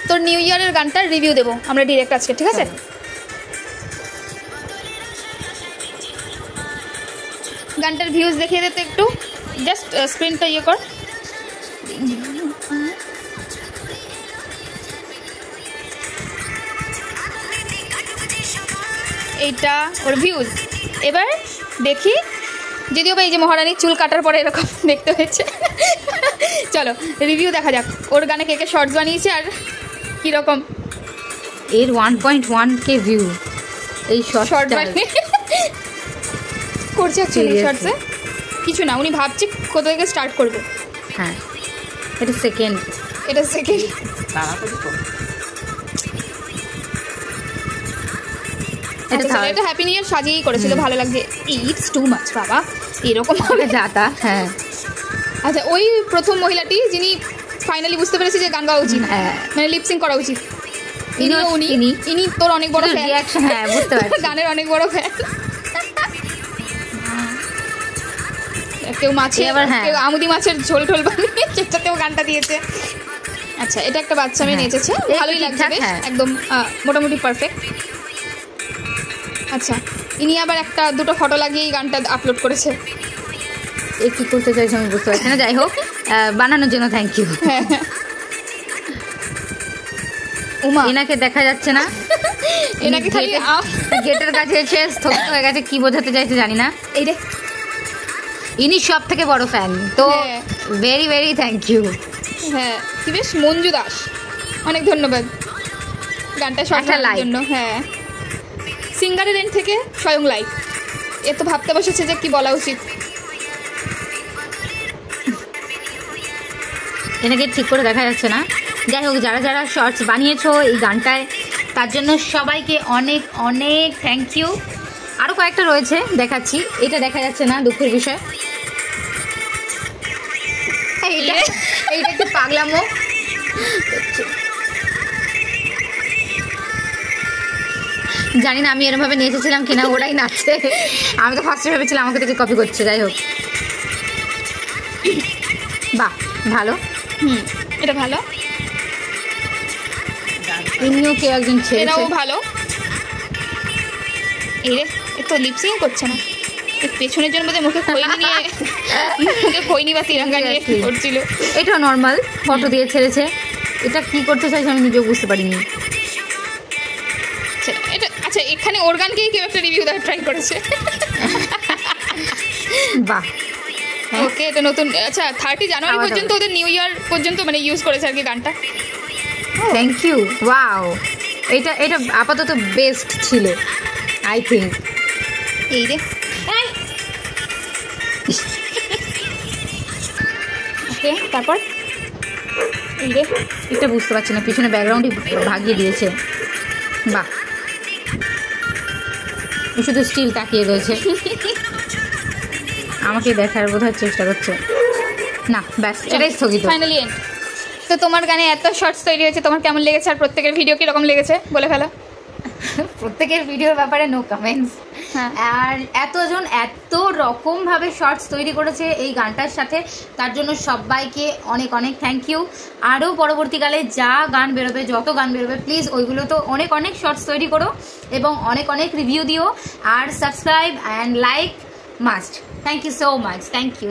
তোর নিউ ইয়ারের গানটার রিভিউ দেবো আমরা ডিরেক্ট আজকে, ঠিক আছে? গানটার ভিউজ দেখিয়ে দে তো একটু, জাস্ট স্ক্রিনটা ইয়ে কর। এইটা ওর ভিউজ। এবার দেখি, যদিও বা এই যে মহারানী চুল কাটার পরে এরকম দেখতে হয়েছে। চলো রিভিউ দেখা যাক, ওর গানে কে কে শর্টস বানিয়েছে আর কীরকম। এর 1.1K ভিউ এই শর্ট বানিয়ে করছে অ্যাকচুয়ালি। শর্টসে কিছু না, উনি ভাবছে কোথা থেকে স্টার্ট করবে। হ্যাঁ, এটা সেকেন্ড। এটা হ্যাপি নিউ ইয়ার সাজিয়েই করেছিল, ভালো লাগছে। ইটস টু মাচ বাবা, এরকম হবে যাতা। হ্যাঁ, আচ্ছা, ওই প্রথম মহিলাটি যিনি ফাইনালি বুঝতে পেরেছি যে গান গাওয়া উচিত, মানে লিপসিং করা উচিত, ইনি তোর অনেক বড় ফ্যান। হ্যাঁ, বুঝতে পারছি, গানের অনেক বড় ফ্যান। কেউ মাছে, কেউ আমুদি মাছের ঝোল টোল বানিয়ে সেটাতেও গানটা দিয়েছে। আচ্ছা, এটা একটা বাচ্চা মেয়ে নেচেছে, ভালোই লাগছে বেশ, একদম মোটামুটি পারফেক্ট। আচ্ছা, ইনি আবার একটা দুটো ফটো লাগিয়েই গানটা আপলোড করেছে। কি করতে চাইছে আমি বুঝতে পারছি না, যাই হোক বানানোর জন্য থ্যাংক ইউ। উমা, এনাকে দেখা যাচ্ছে না, এনাকে খালি গেটের কাছে এসে স্থগিত হয়ে গেছে, কি বোঝাতে চাইছে জানি না। এই রে, ইনি সব থেকে বড় ফ্যান, তো ভেরি ভেরি থ্যাংক ইউ। হ্যাঁ, কি বেশ, মঞ্জু দাস, অনেক ধন্যবাদ গানটা শোনার জন্য। হ্যাঁ, সিঙ্গারের এন্ড থেকে স্বয়ং লাইভ, এ তো ভাবতে বসেছে যে কি বলা উচিত। এনাকে ঠিক করে দেখা যাচ্ছে না, যাই হোক যারা যারা শর্টস বানিয়েছো এই গানটায়, তার জন্য সবাইকে অনেক অনেক থ্যাংক ইউ। আরও কয়েকটা রয়েছে, দেখাচ্ছি। এটা দেখা যাচ্ছে না, দুঃখের বিষয়। এইটা একটু পাগলামো। জানি না আমি এরমভাবে নেচেছিলাম কিনা, ওরাই নাচছে। আমি তো ফার্স্টে ভেবেছিলাম আমাকে থেকে কপি করছে। যাই হোক, বাহ, ভালো। এটা ভালো, এমনিও কেউ একজন ছেড়েছে, ভালো। এই রে, এ তো লিপসিং করছে না, পেছনের জন্য বোধহয় মুখে খৈনি নিয়ে, মুখে খৈনি বা তিরঙ্গা নিয়ে করছিল। এটা নর্মাল ফটো দিয়ে ছেড়েছে। এটা কি করতে চাইছে আমি নিজেও বুঝতে পারিনি। এটা আচ্ছা, এখানে ওর গানকেই কেউ একটা রিভিউ দেওয়ার ট্রাই করেছে। বাহ, ওকে, এটা নতুন। আচ্ছা, 30 জানুয়ারি পর্যন্ত, ওদের নিউ ইয়ার পর্যন্ত মানে ইউজ করেছে আর কি গানটা। Thank you. ওয়াও, এটা আপাতত বেস্ট ছিল আই থিঙ্ক। এই রে, ওকে, তারপর এই রে, এটা বুঝতে পারছি না, পিছনে ব্যাকগ্রাউন্ডই ভাগিয়ে দিয়েছে। বাহ, শুধু স্টিল তাকিয়ে রয়েছে, আমাকে দেখার বোধহয় চেষ্টা করছে না। ব্যাস, এটাই স্থগিত, ফাইনালি এন্ড। তো তোমার গানে এত শর্টস তৈরি হয়েছে, তোমার কেমন লেগেছে? আর প্রত্যেকের ভিডিও কীরকম লেগেছে বলে ফেলো। প্রত্যেকের ভিডিওর ব্যাপারে নো কমেন্টস। আর এতজন এত রকমভাবে শর্টস তৈরি করেছে এই গানটার সাথে, তার জন্য সবাইকে অনেক অনেক থ্যাংক ইউ। আরও পরবর্তীকালে যা গান বেরোবে, যত গান বেরোবে, প্লিজ ওইগুলো তো অনেক অনেক শর্টস তৈরি করো এবং অনেক অনেক রিভিউ দিও। আর subscribe and like must. Thank you so much, thank you.